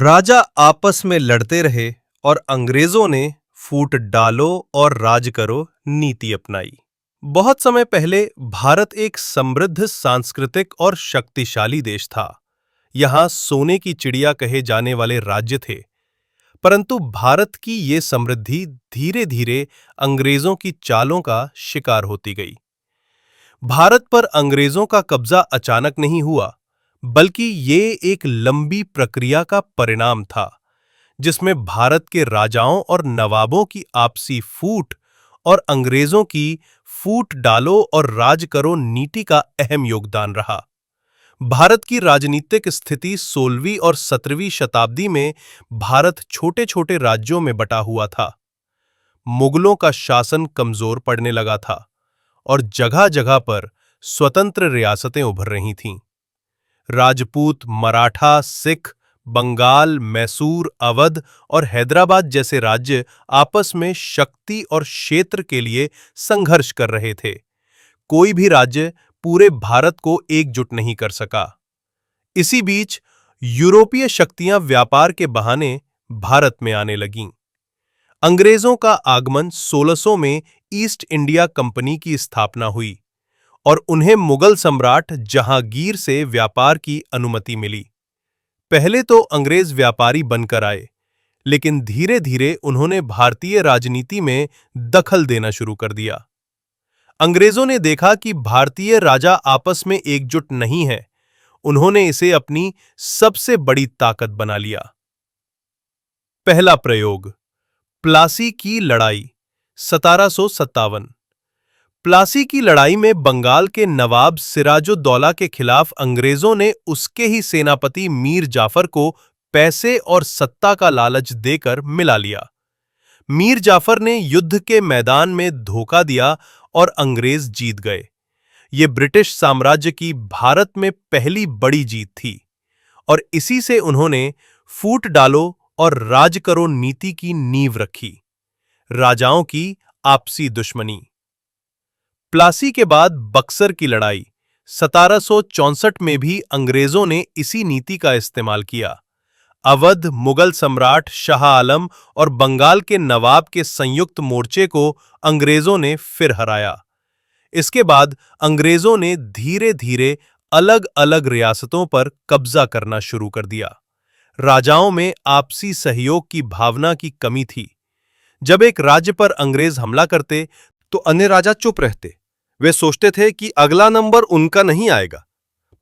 राजा आपस में लड़ते रहे और अंग्रेजों ने फूट डालो और राज करो नीति अपनाई। बहुत समय पहले भारत एक समृद्ध सांस्कृतिक और शक्तिशाली देश था। यहाँ सोने की चिड़िया कहे जाने वाले राज्य थे। परंतु भारत की ये समृद्धि धीरे-धीरे अंग्रेजों की चालों का शिकार होती गई। भारत पर अंग्रेजों का कब्जा अचानक नहीं हुआ, बल्कि ये एक लंबी प्रक्रिया का परिणाम था, जिसमें भारत के राजाओं और नवाबों की आपसी फूट और अंग्रेजों की फूट डालो और राज करो नीति का अहम योगदान रहा। भारत की राजनीतिक स्थिति 16वीं और 17वीं शताब्दी में भारत छोटे-छोटे राज्यों में बटा हुआ था। मुगलों का शासन कमजोर पड़ने लगा था और जगह-जगह पर स्वतंत्र रियासतें उभर रही थीं। राजपूत, मराठा, सिख, बंगाल, मैसूर, अवध और हैदराबाद जैसे राज्य आपस में शक्ति और क्षेत्र के लिए संघर्ष कर रहे थे। कोई भी राज्य पूरे भारत को एकजुट नहीं कर सका। इसी बीच यूरोपीय शक्तियां व्यापार के बहाने भारत में आने लगीं। अंग्रेजों का आगमन 1600 में ईस्ट इंडिया कंपनी की स्थापना हुई और उन्हें मुगल सम्राट जहांगीर से व्यापार की अनुमति मिली। पहले तो अंग्रेज व्यापारी बनकर आए, लेकिन धीरे-धीरे उन्होंने भारतीय राजनीति में दखल देना शुरू कर दिया। अंग्रेजों ने देखा कि भारतीय राजा आपस में एकजुट नहीं है। उन्होंने इसे अपनी सबसे बड़ी ताकत बना लिया। पहला प्रयोग, प्लासी की लड़ाई, 1757। प्लासी की लड़ाई में बंगाल के नवाब सिराजुद्दौला के खिलाफ अंग्रेजों ने उसके ही सेनापति मीर जाफर को पैसे और सत्ता का लालच देकर मिला लिया। मीर जाफर ने युद्ध के मैदान में धोखा दिया और अंग्रेज जीत गए। ये ब्रिटिश साम्राज्य की भारत में पहली बड़ी जीत थी और इसी से उन्होंने फूट डालो और राज करो नीति की नींव रखी। राजाओं की आपसी दुश्मनी। प्लासी के बाद बक्सर की लड़ाई 1764 में भी अंग्रेजों ने इसी नीति का इस्तेमाल किया। अवध मुगल सम्राट शाह आलम और बंगाल के नवाब के संयुक्त मोर्चे को अंग्रेजों ने फिर हराया। इसके बाद अंग्रेजों ने धीरे-धीरे अलग-अलग रियासतों पर कब्जा करना शुरू कर दिया। राजाओं में आपसी सहयोग की भावना की कमी थी। जब एक राज्य पर अंग्रेज हमला करते तो अन्य राजा चुप रहते। वे सोचते थे कि अगला नंबर उनका नहीं आएगा,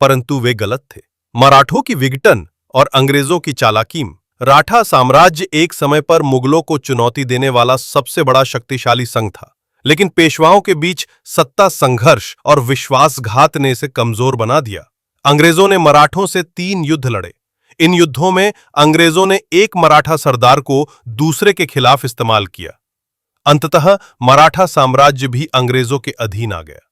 परंतु वे गलत थे। मराठों की विघटन और अंग्रेजों की चालाकी। मराठा साम्राज्य एक समय पर मुगलों को चुनौती देने वाला सबसे बड़ा शक्तिशाली संघ था, लेकिन पेशवाओं के बीच सत्ता संघर्ष और विश्वासघात ने इसे कमजोर बना दिया। अंग्रेजों ने मराठों से 3 युद्ध लड़े। इन युद्धों में अंग्रेजों ने एक मराठा सरदार को दूसरे के खिलाफ इस्तेमाल किया। अंततः मराठा साम्राज्य भी अंग्रेजों के अधीन आ गया।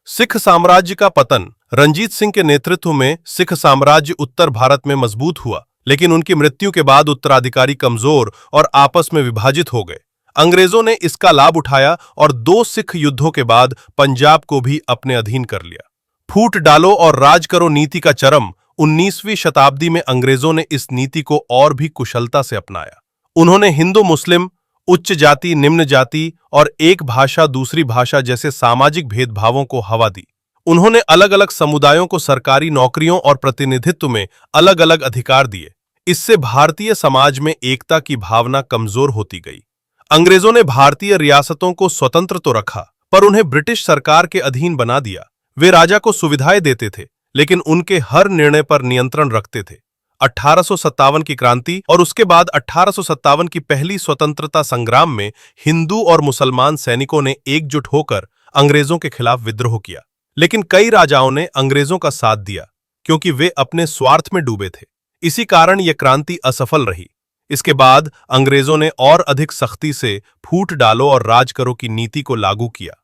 सिख साम्राज्य का पतन। रंजीत सिंह के नेतृत्व में सिख साम्राज्य उत्तर भारत में मजबूत हुआ, लेकिन उनकी मृत्यु के बाद उत्तराधिकारी कमजोर और आपस में विभाजित हो गए। अंग्रेजों ने इसका लाभ उठाया और 2 सिख युद्धों के बाद पंजाब को भी अपने अधीन कर लिया। फूट डालो और राज करो नीति का चरम। 19वीं शताब्दी में अंग्रेजों ने इस नीति को और भी कुशलता से अपनाया। उन्होंने हिंदू मुस्लिम, उच्च जाति निम्न जाति और एक भाषा दूसरी भाषा जैसे सामाजिक भेदभावों को हवा दी। उन्होंने अलग-अलग समुदायों को सरकारी नौकरियों और प्रतिनिधित्व में अलग-अलग अधिकार दिए। इससे भारतीय समाज में एकता की भावना कमजोर होती गई। अंग्रेजों ने भारतीय रियासतों को स्वतंत्र तो रखा, पर उन्हें ब्रिटिश सरकार के अधीन बना दिया। वे राजा को सुविधाएं देते थे, लेकिन उनके हर निर्णय पर नियंत्रण रखते थे। 1857 की क्रांति और उसके बाद 1857 की पहली स्वतंत्रता संग्राम में हिंदू और मुसलमान सैनिकों ने एकजुट होकर अंग्रेजों के खिलाफ विद्रोह किया, लेकिन कई राजाओं ने अंग्रेजों का साथ दिया क्योंकि वे अपने स्वार्थ में डूबे थे। इसी कारण यह क्रांति असफल रही। इसके बाद अंग्रेजों ने और अधिक सख्ती से फूट डालो और राज करो की नीति को लागू किया।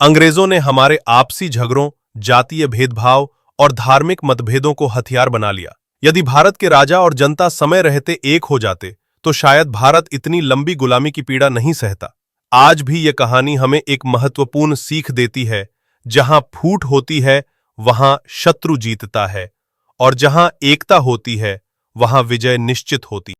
अंग्रेजों ने हमारे आपसी झगड़ों, जातीय भेदभाव और धार्मिक मतभेदों को हथियार बना लिया। यदि भारत के राजा और जनता समय रहते एक हो जाते, तो शायद भारत इतनी लंबी गुलामी की पीड़ा नहीं सहता। आज भी यह कहानी हमें एक महत्वपूर्ण सीख देती है। जहां फूट होती है, वहां शत्रु जीतता है, और जहां एकता होती है, वहां विजय निश्चित होती